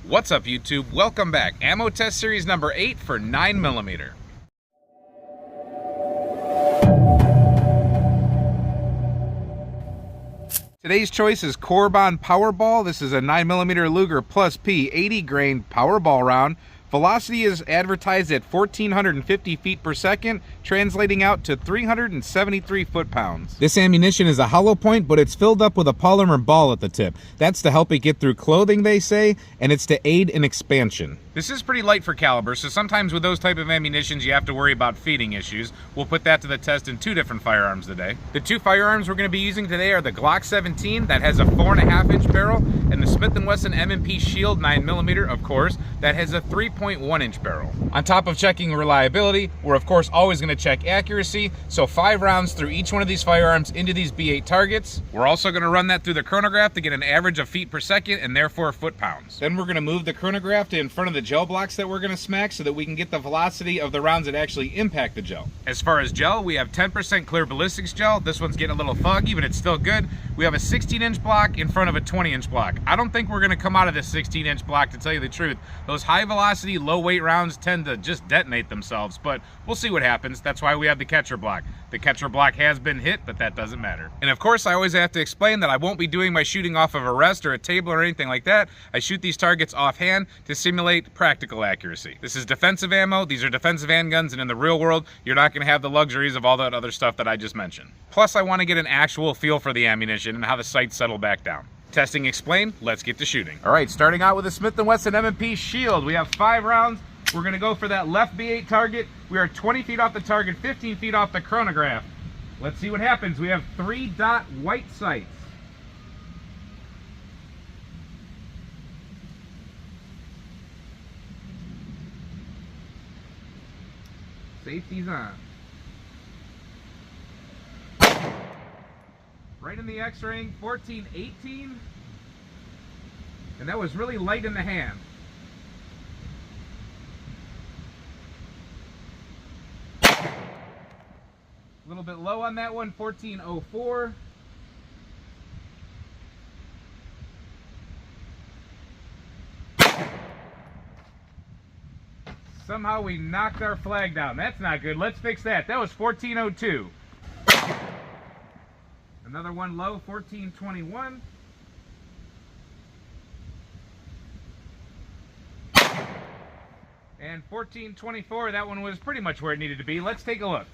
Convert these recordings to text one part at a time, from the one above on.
What's up, YouTube? Welcome back. Ammo test series number 8 for 9mm. Today's choice is Corbon Pow'RBall. This is a 9mm Luger Plus P 80 grain Pow'RBall round. Velocity is advertised at 1,450 feet per second, translating out to 373 foot-pounds. This ammunition is a hollow point, but it's filled up with a polymer ball at the tip. That's to help it get through clothing, they say, and it's to aid in expansion. This is pretty light for caliber, so sometimes with those type of ammunitions you have to worry about feeding issues. We'll put that to the test in 2 different firearms today. The 2 firearms we're going to be using today are the Glock 17, that has a 4.5-inch barrel, and the Smith Wesson Shield 9mm, of course, that has a 3.1-inch barrel. On top of checking reliability, we're of course always going to check accuracy, so 5 rounds through each one of these firearms into these B8 targets. We're also going to run that through the chronograph to get an average of feet per second and therefore foot-pounds. Then we're going to move the chronograph to in front of the gel blocks that we're going to smack so that we can get the velocity of the rounds that actually impact the gel. As far as gel, we have 10% clear ballistics gel. This one's getting a little foggy, but it's still good. We have a 16-inch block in front of a 20-inch block. I don't think we're going to come out of this 16-inch block, to tell you the truth. Those high velocity, low weight rounds tend to just detonate themselves, but we'll see what happens. That's why we have the catcher block. The catcher block has been hit, but that doesn't matter. And of course, I always have to explain that I won't be doing my shooting off of a rest or a table or anything like that. I shoot these targets offhand to simulate practical accuracy. This is defensive ammo. These are defensive handguns, and in the real world, you're not going to have the luxuries of all that other stuff that I just mentioned. Plus, I want to get an actual feel for the ammunition and how the sights settle back down. Testing explained, let's get to shooting. All right, starting out with the Smith Wesson M&P Shield. We have 5 rounds. We're going to go for that left B8 target. We are 20 feet off the target, 15 feet off the chronograph. Let's see what happens. We have 3-dot white sights. Safety's on. Right in the X-ring, 14-18. And that was really light in the hand. A little bit low on that one, 14-04. Somehow we knocked our flag down. That's not good. Let's fix that. That was 14-02. Another one low, 14-21. And 14-24, that one was pretty much where it needed to be. Let's take a look.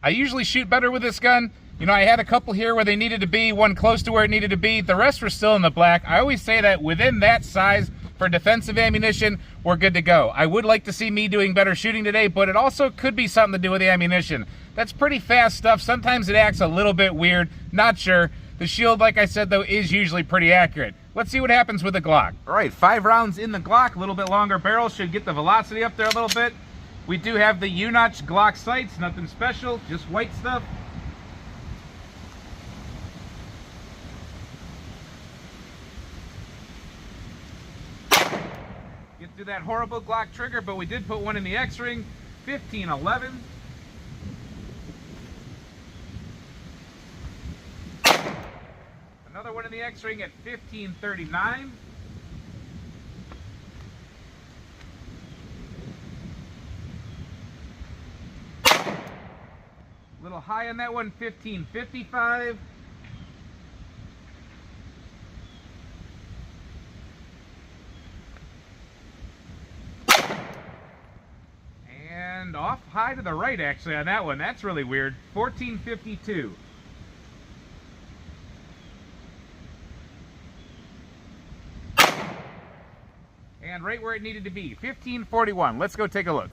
I usually shoot better with this gun. You know, I had a couple here where they needed to be, one close to where it needed to be. The rest were still in the black. I always say that within that size for defensive ammunition, we're good to go. I would like to see me doing better shooting today, but it also could be something to do with the ammunition. That's pretty fast stuff. Sometimes it acts a little bit weird. Not sure. The Shield, like I said, though, is usually pretty accurate. Let's see what happens with the Glock. All right, 5 rounds in the Glock. A little bit longer barrel. Should get the velocity up there a little bit. We do have the U-notch Glock sights. Nothing special. Just white stuff. Get through that horrible Glock trigger, but we did put one in the X-ring. 15-11. Another one in the X-ring at 15-39. A little high on that one, 15-55. And off high to the right, actually, on that one. That's really weird. 14-52. And right where it needed to be, 15-41. Let's go take a look.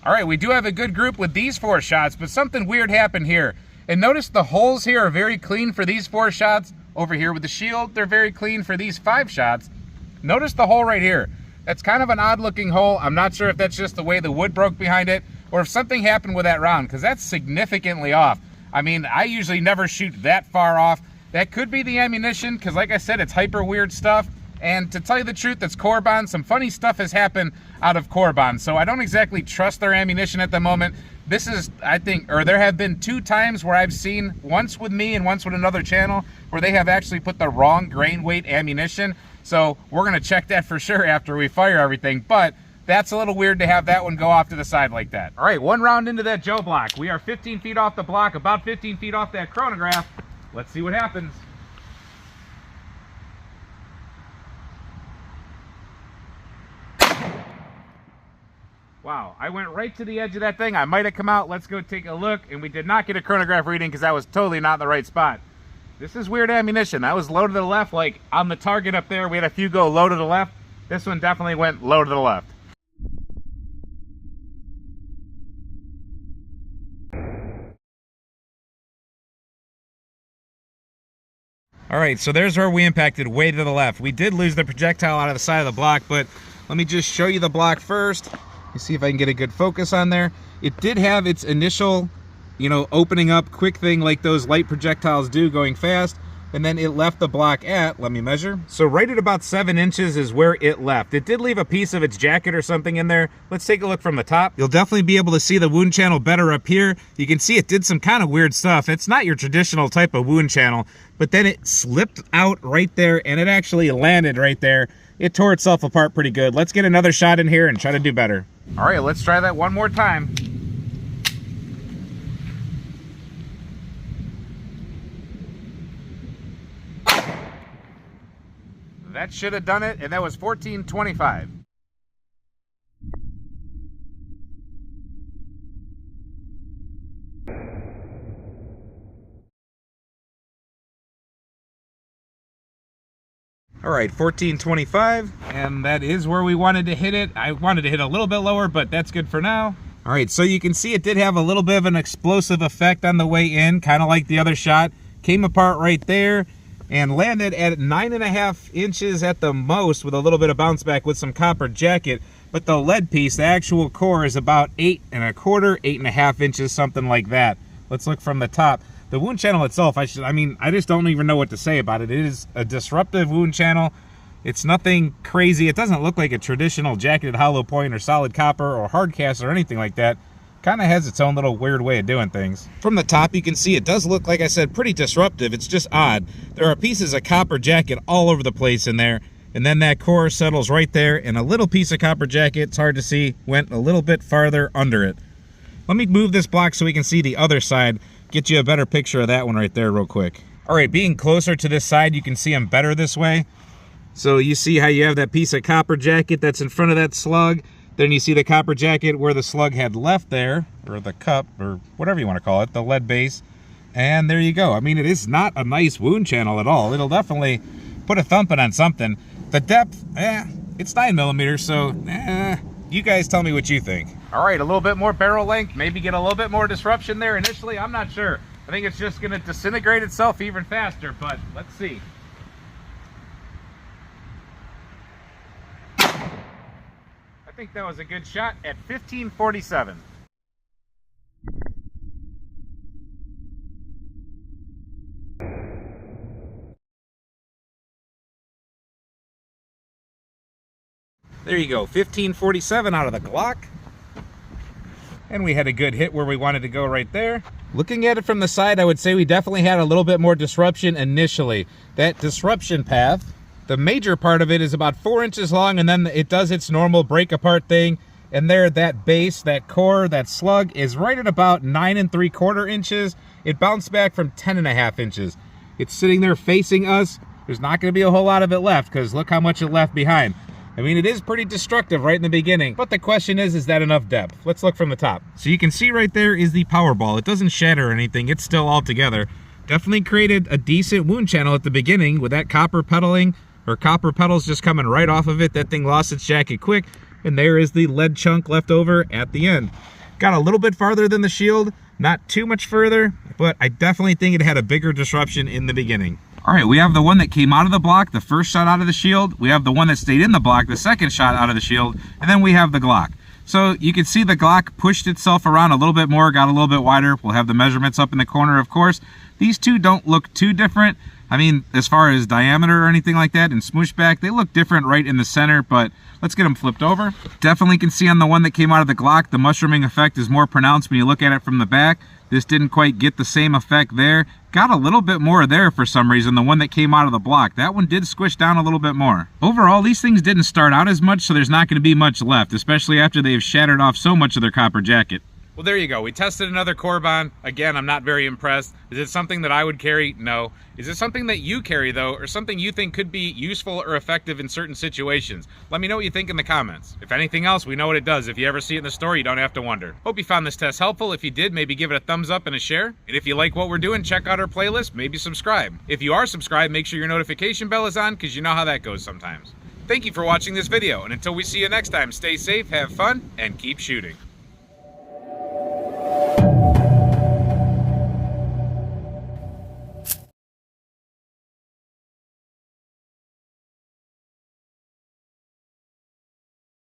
All right, we do have a good group with these 4 shots, but something weird happened here. And notice the holes here are very clean for these 4 shots. Over here with the Shield, they're very clean for these 5 shots. Notice the hole right here. That's kind of an odd looking hole. I'm not sure if that's just the way the wood broke behind it or if something happened with that round, because that's significantly off. I mean, I usually never shoot that far off. That could be the ammunition, because like I said, it's hyper weird stuff. And to tell you the truth, it's Corbon. Some funny stuff has happened out of Corbon, so I don't exactly trust their ammunition at the moment. This is, I think, or there have been 2 times where I've seen, once with me and once with another channel, where they have actually put the wrong grain weight ammunition. So we're gonna check that for sure after we fire everything, but that's a little weird to have that one go off to the side like that. All right, 1 round into that Joe block. We are 15 feet off the block, about 15 feet off that chronograph. Let's see what happens. Wow, I went right to the edge of that thing. I might have come out. Let's go take a look. And we did not get a chronograph reading because that was totally not in the right spot. This is weird ammunition. That was low to the left, like on the target up there. We had a few go low to the left. This one definitely went low to the left. All right, so there's where we impacted, way to the left. We did lose the projectile out of the side of the block, but let me just show you the block first. You see if I can get a good focus on there. It did have its initial, you know, opening up quick thing like those light projectiles do, going fast, and then it left the block at, let me measure. So right at about 7 inches is where it left. It did leave a piece of its jacket or something in there. Let's take a look from the top. You'll definitely be able to see the wound channel better up here. You can see it did some kind of weird stuff. It's not your traditional type of wound channel, but then it slipped out right there and it actually landed right there. It tore itself apart pretty good. Let's get another shot in here and try to do better. All right, let's try that one more time. That should have done it, and that was 1425. All right, 1425, and that is where we wanted to hit it. I wanted to hit a little bit lower, but that's good for now. All right, so you can see it did have a little bit of an explosive effect on the way in, kind of like the other shot. Came apart right there and landed at 9.5 inches at the most with a little bit of bounce back with some copper jacket. But the lead piece, the actual core, is about 8.25, 8.5 inches, something like that. Let's look from the top. The wound channel itself, I just don't even know what to say about it. It is a disruptive wound channel. It's nothing crazy. It doesn't look like a traditional jacketed hollow point or solid copper or hard cast or anything like that. Kind of has its own little weird way of doing things. From the top, you can see it does look, like I said, pretty disruptive. It's just odd. There are pieces of copper jacket all over the place in there, and then that core settles right there, and a little piece of copper jacket, it's hard to see, went a little bit farther under it. Let me move this block so we can see the other side, get you a better picture of that one right there real quick. All right, being closer to this side, you can see them better this way. So you see how you have that piece of copper jacket that's in front of that slug. Then you see the copper jacket where the slug had left there, or the cup, or whatever you want to call it, the lead base. And there you go. I mean, it is not a nice wound channel at all. It'll definitely put a thumping on something. The depth, it's 9mm, so you guys tell me what you think. All right, a little bit more barrel length, maybe get a little bit more disruption there initially. I'm not sure. I think it's just going to disintegrate itself even faster, but let's see. I think that was a good shot at 1547. There you go, 1547 out of the Glock. And we had a good hit where we wanted to go right there. Looking at it from the side, I would say we definitely had a little bit more disruption initially. That disruption path, the major part of it is about 4 inches long, and then it does its normal break apart thing. And there, that base, that core, that slug is right at about 9 3/4 inches. It bounced back from 10.5 inches. It's sitting there facing us. There's not going to be a whole lot of it left because look how much it left behind. I mean, it is pretty destructive right in the beginning, but the question is that enough depth? Let's look from the top. So you can see right there is the Pow'RBall. It doesn't shatter or anything. It's still all together. Definitely created a decent wound channel at the beginning with that copper petaling, or copper petals just coming right off of it. That thing lost its jacket quick, and there is the lead chunk left over at the end. Got a little bit farther than the shield, not too much further, but I definitely think it had a bigger disruption in the beginning. All right, we have the one that came out of the block, the first shot out of the shield. We have the one that stayed in the block, the second shot out of the shield, and then we have the Glock. So you can see the Glock pushed itself around a little bit more, got a little bit wider. We'll have the measurements up in the corner, of course. These two don't look too different. I mean, as far as diameter or anything like that and smoosh back, they look different right in the center, but let's get them flipped over. Definitely can see on the one that came out of the Glock, the mushrooming effect is more pronounced when you look at it from the back. This didn't quite get the same effect there. Got a little bit more there for some reason, the one that came out of the block. That one did squish down a little bit more. Overall, these things didn't start out as much, so there's not going to be much left, especially after they've shattered off so much of their copper jacket. Well, there you go. We tested another Corbon. Again, I'm not very impressed. Is it something that I would carry? No. Is it something that you carry, though, or something you think could be useful or effective in certain situations? Let me know what you think in the comments. If anything else, we know what it does. If you ever see it in the store, you don't have to wonder. Hope you found this test helpful. If you did, maybe give it a thumbs up and a share. And if you like what we're doing, check out our playlist. Maybe subscribe. If you are subscribed, make sure your notification bell is on, because you know how that goes sometimes. Thank you for watching this video, and until we see you next time, stay safe, have fun, and keep shooting.